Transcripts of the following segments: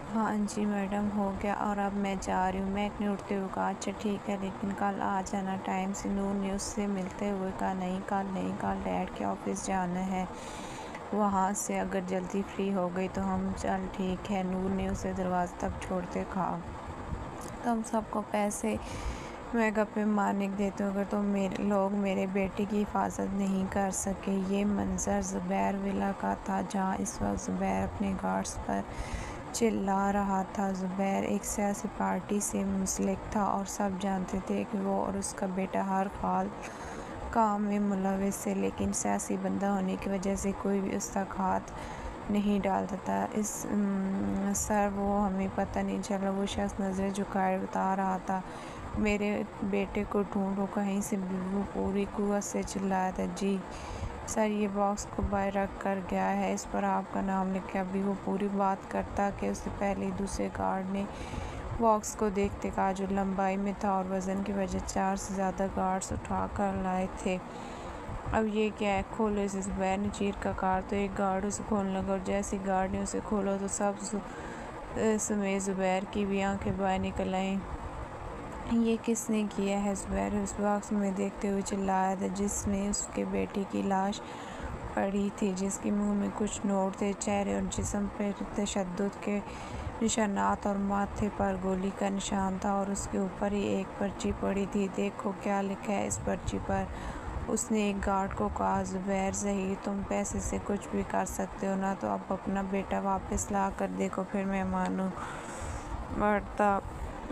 हाँ जी मैडम, हो गया और अब मैं जा रही हूँ। मैक ने उठते हुए कहा, अच्छा ठीक है, लेकिन कल आ जाना टाइम से। नूर ने उससे मिलते हुए कहा, नहीं कल डैड के ऑफिस जाना है, वहाँ से अगर जल्दी फ्री हो गई तो हम चल ठीक है। नूर ने उसे दरवाज़ा तक छोड़ते कहा, तुम सबको पैसे मैं गप्पे मारने देते हूँ, अगर तुम लोग मेरे बेटे की हिफाजत नहीं कर सके। ये मंजर ज़ुबैर विला का था, जहाँ इस वक्त ज़ुबैर अपने गार्ड्स पर चिल्ला रहा था। ज़ुबैर एक सियासी पार्टी से मुंसलिक था और सब जानते थे कि वो और उसका बेटा हर काम में मुलविस है, लेकिन सियासी बंदा होने की वजह से कोई भी उस तक हाथ नहीं डालता था। सर वो हमें पता नहीं चला। वो शख्स नज़रें झुकाए बता रहा था, मेरे बेटे को ढूंढो, कहीं से भी। वो पूरी कुव्वत से चिल्लाया था, जी सर, ये बॉक्स को बाहर रख कर गया है, इस पर आपका नाम लिखा। अभी वो पूरी बात करता कि उससे पहले दूसरे गार्ड ने बॉक्स को देखते कहा, जो लंबाई में था और वज़न की वजह 4 से ज़्यादा गार्ड्स उठा कर लाए थे। अब ये क्या है, खोलो इसे। ज़ुबैर ने चीर का कहा तो एक गार्ड उसे खोलने लगा, और जैसे गार्ड ने उसे खोला तो सब समेत ज़ुबैर की भी आंखें बाहर निकल आईं। ये किसने किया है? ज़ुबैर उस बॉक्स में देखते हुए चिल्लाया था, जिसमें उसके बेटे की लाश पड़ी थी, जिसके मुंह में कुछ नोट थे, चेहरे और जिस्म पर तशद्दुद के निशानात और माथे पर गोली का निशान था, और उसके ऊपर ही एक पर्ची पड़ी थी। देखो क्या लिखा है इस पर्ची पर। उसने एक गार्ड को कहा, ज़ुबैर ज़हीर, तुम पैसे से कुछ भी कर सकते हो ना, तो अब अपना बेटा वापस ला कर देखो, फिर मैं मानूँ। बढ़ता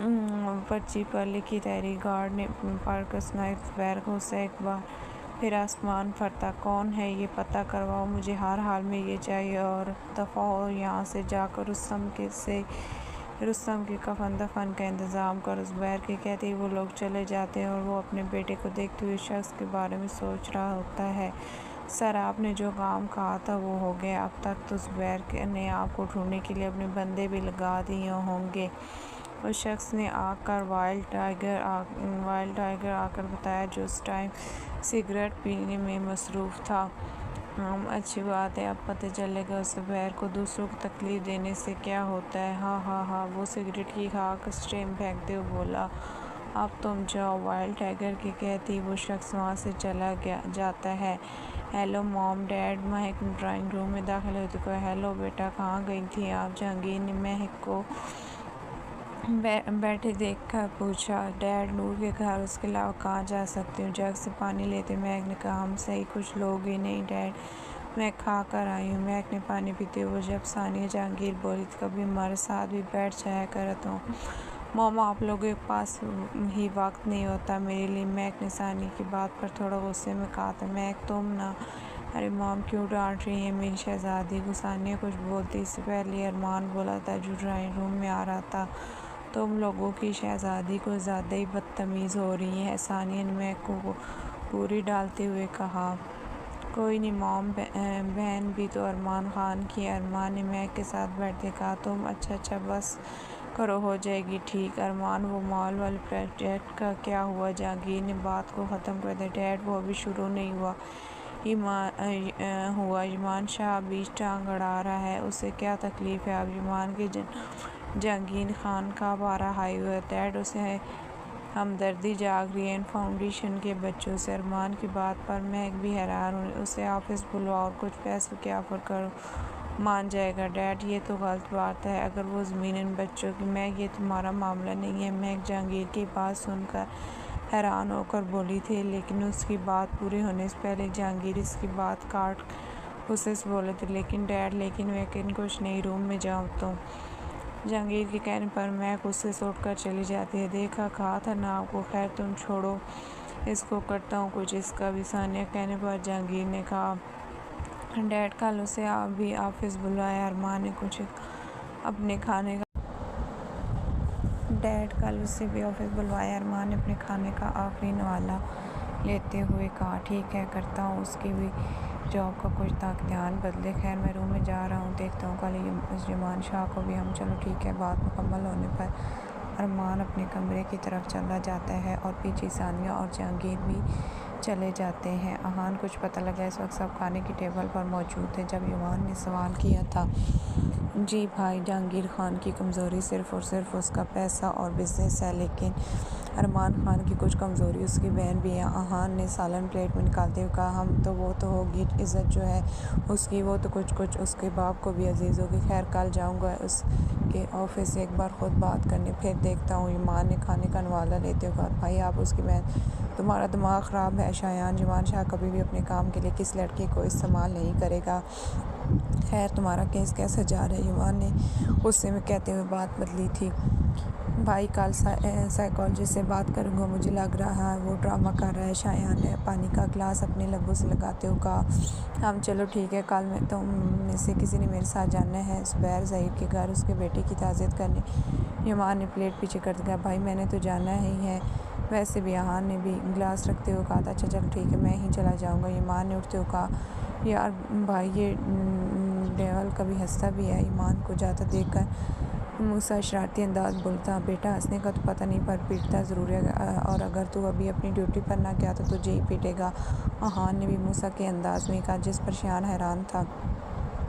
पर्ची पर लिखी तहरीर गार्ड ने पढ़कर सुनाई। ज़ुबैर को उससे एक बार फिर आसमान फरता, कौन है ये पता करवाओ, मुझे हर हाल में ये चाहिए, और दफ़ा हो यहाँ से जाकर रुस्तम के कफन दफन का इंतज़ाम करो। ज़ुबैर के कहते ही वो लोग चले जाते हैं और वो अपने बेटे को देखते हुए शख्स के बारे में सोच रहा होता है। सर, आपने जो काम कहा था वो हो गया। अब तक तो ज़ुबैर ने आपको ढूंढने के लिए अपने बंदे भी लगा दिए होंगे। उस शख्स ने आकर वाइल्ड टाइगर आकर बताया, जो उस टाइम सिगरेट पीने में मसरूफ़ था। अच्छी बात है, अब पता चलेगा ज़ुबैर को दूसरों को तकलीफ़ देने से क्या होता है। हाँ। वो सिगरेट की खाक स्ट्रे में फेंकते हुए बोला, अब तुम जाओ। वाइल्ड टाइगर के कहते ही वो शख्स वहाँ से चला जाता है। हेलो मॉम डैड, महक ड्राइंग रूम में दाखिल होती को, हेलो बेटा, कहाँ गई थी आप? जहांगीर ने महक को बैठे देखकर पूछा। डैड, नूर के घर, उसके अलावा कहाँ जा सकती हूँ? जग से पानी लेते महक ने कहा, हम सही कुछ लोग ही नहीं डैड, मैं खा कर आई हूँ। महक ने पानी पीते हुए जब सानिया जहांगीर बोली, कभी हमारे साथ भी बैठ जाया करत हूँ। मॉम, आप लोगों के पास ही वक्त नहीं होता मेरे लिए, महक ने सानिया की बात पर थोड़ा गुस्से में कहा था। महक, तुम ना, अरे मॉम क्यों डांट रही है मेरी शहज़ादी को? सानिया कुछ बोलती इससे पहले अरमान बोला था, जो ड्राइंग रूम में आ रहा था, तुम लोगों की शहज़ादी को ज़्यादा ही बदतमीज़ हो रही है। सानिया ने महक को पूरी डालते हुए कहा, कोई नहीं मॉम, बहन भी तो अरमान ख़ान की है। अरमान ने महक के साथ बैठते कहा, तुम अच्छा बस करो, हो जाएगी ठीक। अरमान, वो मॉल वाले प्रोजेक्ट का क्या हुआ? जहांगीर ने बात को ख़त्म कर दिया। डैड, वो अभी शुरू नहीं हुआ। ईमान शाह बीच टांग अड़ा रहा है, उसे क्या तकलीफ़ है? अब ईमान के जहांगीर खान का पारा हाई हुआ। डैड, उसे हमदर्दी जाग रही है इन फाउंडेशन के बच्चों से। अरमान की बात पर महक भी हैरान हुई। उसे ऑफिस बुलवाओ और कुछ पैसों की ऑफ़र करो, मान जाएगा। डैड, ये तो गलत बात है, अगर वो ज़मीन इन बच्चों की। महक, ये तुम्हारा मामला नहीं है। महक जहांगीर की बात सुनकर हैरान होकर बोली थी, लेकिन उसकी बात पूरी होने से पहले जहांगीर इसकी बात काट उसे बोले थे, लेकिन डैड, लेकिन कुछ नहीं, रूम में जाओ तो। जहांगीर के कहने पर महक उससे उठकर चली जाती है। देखा, कहा था ना आपको। खैर तुम छोड़ो, इसको करता हूँ कुछ इसका भी। सानिया कहने पर जहांगीर ने कहा, डैड, कल उसे आप भी ऑफिस बुलवाया। अरमान ने कुछ अपने खाने का डैड, कल उसे भी ऑफिस बुलवाया। अरमान ने अपने खाने का आखिरी नवाला लेते हुए कहा, ठीक है, करता हूँ उसकी भी जॉब का कुछ तक ध्यान बदले। खैर मैं रूम में जा रहा हूँ, देखता हूँ कल ईमान शाह को भी हम। चलो ठीक है। बात मुकम्मल होने पर अरमान अपने कमरे की तरफ चला जाता है और पीछे सानिया और जहांगीर भी चले जाते हैं। अहान, कुछ पता लगा? इस वक्त सब खाने की टेबल पर मौजूद थे। जब ईमान ने सवाल किया था, जी भाई, जहांगीर खान की कमज़ोरी सिर्फ़ और सिर्फ उसका पैसा और बिज़नेस है, लेकिन अरमान खान की कुछ कमज़ोरी उसकी बहन भी है। अहान ने सालन प्लेट में निकालते हुए कहा, हम तो वो तो होगी इज़्ज़त जो है उसकी, वो तो कुछ कुछ उसके बाप को भी अजीज़ होगी। खैर, कल जाऊंगा उसके ऑफिस से एक बार ख़ुद बात करने, फिर देखता हूँ। ईमान ने खाने का नवाला लेते हुए कहा, भाई आप उसकी बहन, तुम्हारा दिमाग ख़राब है। शायान जमान शाह कभी भी अपने काम के लिए किस लड़के को इस्तेमाल नहीं करेगा। खैर, तुम्हारा केस कैसा जा रहा है? ईमान ने गुस्से में कहते हुए बात बदली थी। भाई, कल साइकोलॉजिस्ट से बात करूँगा, मुझे लग रहा है वो ड्रामा कर रहा है। शायान ने पानी का गिलास अपने लब्बों से लगाते हुए कहा, हम चलो ठीक है, कल में तुम में से किसी ने मेरे साथ जाना है ज़ुबैर ज़हीर के घर उसके बेटे की ताज़ियत करने। ईमान ने प्लेट पीछे कर दिया, भाई मैंने तो जाना ही है। वैसे भी अहान ने भी गिलास रखते हुए कहा था, अच्छा चल ठीक है, मैं ही चला जाऊँगा। ईमान ने उठते हुए कहा, यार भाई ये डेवल कभी हंसता भी है। ईमान को जाता देखकर मूसा शरारती अंदाज बोलता, बेटा हंसने का तो पता नहीं पर पीटता ज़रूर है, और अगर तू अभी अपनी ड्यूटी पर ना गया तो तुझे ही पीटेगा। अहान ने भी मूसा के अंदाज में कहा, जिस पर शायान हैरान था।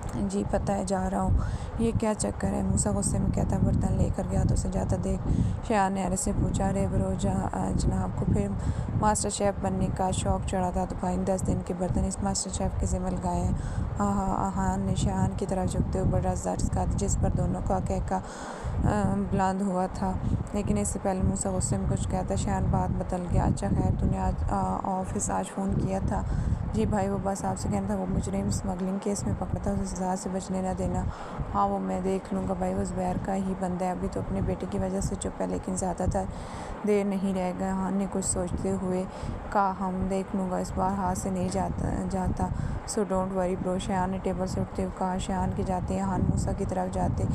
जी पता है, जा रहा हूँ। ये क्या चक्कर है? मूसा गुस्से में कहता, बर्तन लेकर गया तो उसे जाता देख। शायान ने से पूछा, अरे ब्रो जनाब को फिर मास्टर शेफ़ बनने का शौक़ चढ़ा था तो भाई 10 दिन के बर्तन इस मास्टर शेफ़ के ज़िम्मे लगाए हैं। हाँ, अहान ने शायान की तरफ झुकते हुए बड़ा ज़र्ज़ कहा, जिस पर दोनों का कहका बुलंद हुआ था। लेकिन इससे पहले मूसा गुस्से में कुछ कहता, शायान बात बदल गया। अच्छा खैर, तूने आज ऑफिस आज फ़ोन किया था? जी भाई, वो बस आपसे कहना था, वो मुजरिम स्मगलिंग केस में पकड़ा था, उसे सज़ा से बचने ना देना। हाँ, वो मैं देख लूँगा भाई, वो ज़ुबैर का ही बंदा है, अभी तो अपने बेटे की वजह से चुप है, लेकिन ज़्यादातर देर नहीं रह गया। हाँ ने कुछ सोचते हुए कहा, हम देख लूँगा, इस बार हाथ से नहीं जाता so don't worry bro. Shayan ने टेबल से उठते हुए कहा। शायान के जाते हैं हान मूसा की तरफ जाते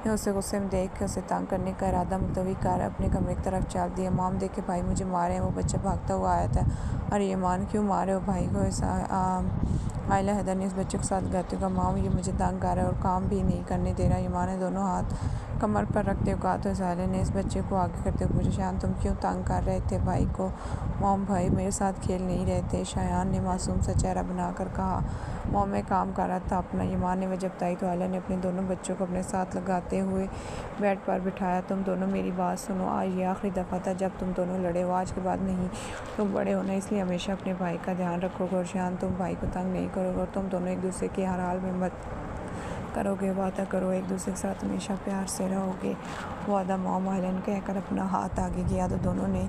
उसे गुस्से में देख के उसे तंग करने का इरादा मुलतवी कर अपने कमरे की तरफ चल दिया। माम देखे भाई मुझे मारे हैं, वो बच्चा भागता हुआ आया था। अरे ईमान, क्यों मारे हो भाई को? आयला हैदर ने इस बच्चे के साथ गाते का, माम ये मुझे तंग कर रहा है और काम भी नहीं करने दे रहा। ईमान ने दोनों हाथ कमर पर रखते हुए कहा तो साले ने इस बच्चे को आगे करते हुए पूछा, शायान तुम क्यों तंग कर रहे थे भाई को? मोम, भाई मेरे साथ खेल नहीं रहे थे। शायान ने मासूम सा चेहरा बनाकर कहा, मोम मैं काम कर रहा था अपना। ईमान ने वजह बताई तो आयला ने अपने दोनों बच्चों को अपने साथ लगाते हुए बेड पर बिठाया। तुम दोनों मेरी बात सुनो, आज ये आखिरी दफ़ा था जब तुम दोनों लड़े हो, आज के बाद नहीं। तुम बड़े हो ना, इसलिए हमेशा अपने भाई का ध्यान रखोगे और शायान तुम भाई को तंग नहीं करोगे और तुम दोनों एक दूसरे के हर हाल में मत करोगे, वादा करो एक दूसरे के साथ हमेशा प्यार से रहोगे। वादा। मोम आयलन कहकर अपना हाथ आगे किया तो दोनों ने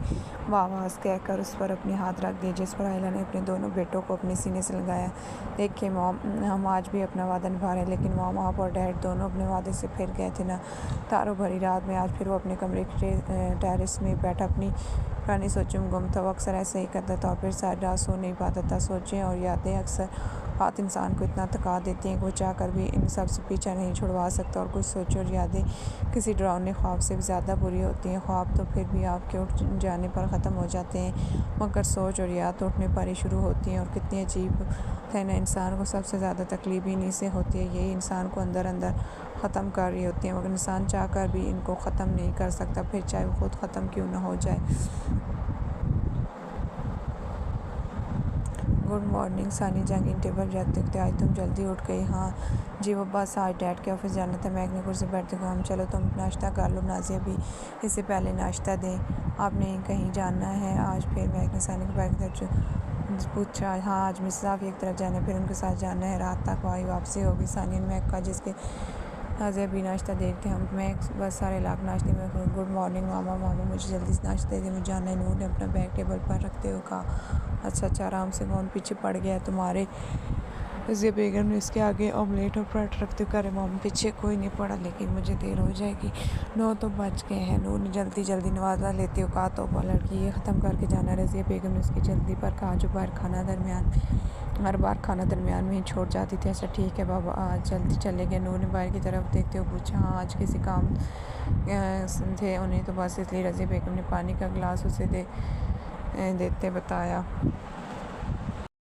वावास कहकर उस पर अपने हाथ रख दिए, जिस पर आयला ने अपने दोनों बेटों को अपने सीने से लगाया। देखिए मोम, हम आज भी अपना वादा निभा रहे हैं, लेकिन मोम आप और डैड दोनों अपने वादे से फिर गए थे ना। तारों भरी रात में आज फिर वो अपने कमरे के टेरेस में बैठा अपनी पुरानी सोचों में गुम था। वो अक्सर ऐसे ही करता था और फिर सारी रात सो नहीं पाता था। सोचें और यादें अक्सर बात इंसान को इतना थका देती हैं कि वो चाहकर भी इन सब से पीछा नहीं छुड़वा सकता। और कुछ सोचें और यादें किसी डरावने ख्वाब से भी ज़्यादा बुरी होती हैं। ख्वाब तो फिर भी आपके उठ जाने पर ख़त्म हो जाते हैं, मगर सोच और याद तो उठने पर ही शुरू होती हैं। और कितनी अजीब है ना, इंसान को सबसे ज़्यादा तकलीफ इन्हीं से होती है। यही इंसान को अंदर अंदर ख़त्म कर रही होती हैं, मगर इंसान चाहकर भी इनको ख़त्म नहीं कर सकता, फिर चाहे वो खुद ख़त्म क्यों ना हो जाए। गुड मॉर्निंग सानी। जहांगीर टेबल रखते थे, आज तुम जल्दी उठ गई? हाँ जी, वो बस आज डैड के ऑफिस जाना था। मैं कुर्सी से बैठते हुए, हम चलो तुम नाश्ता कर लो, नाजिया भी इससे पहले नाश्ता दें, आपने कहीं जाना है आज? फिर मैं सानी के बैग की तरफ पूछा। हाँ आज मिस साहब एक तरफ जाना है, फिर उनके साथ जाना है, रात तक वही वापसी होगी। सानी ने मैं कहा, जिसके नाजिया भी नाश्ता देखते हम, मैं बस सारे लाख नाश्ते में। गुड मॉर्निंग मामा, मुझे जल्दी से नाश्ता दे दे, मुझे जाना है। नूर ने अपना बैग टेबल पर रखते हुए कहा, अच्छा आराम से, कौन पीछे पड़ गया है तुम्हारे? रज़िया बेगम ने इसके आगे ऑमलेट और पराठा रखते हुए करे, माम पीछे कोई नहीं पड़ा, लेकिन मुझे देर हो जाएगी, 9 तो बज गए हैं। नूर ने जल्दी नवाजा लेते हुए कहा, तो लड़की ये ख़त्म करके जाना है। रज़िया बेगम ने उसकी जल्दी पर कहा, जो हर बार खाना दरमियान में ही छोड़ जाती थी। अच्छा ठीक है बाबा, आज जल्दी चले गए। नूर ने बाहर की तरफ देखते हुए पूछा, हाँ आज किसी काम थे उन्हें? तो बस इसलिए रज़िया बेगम ने पानी का गिलास उसे देते बताया।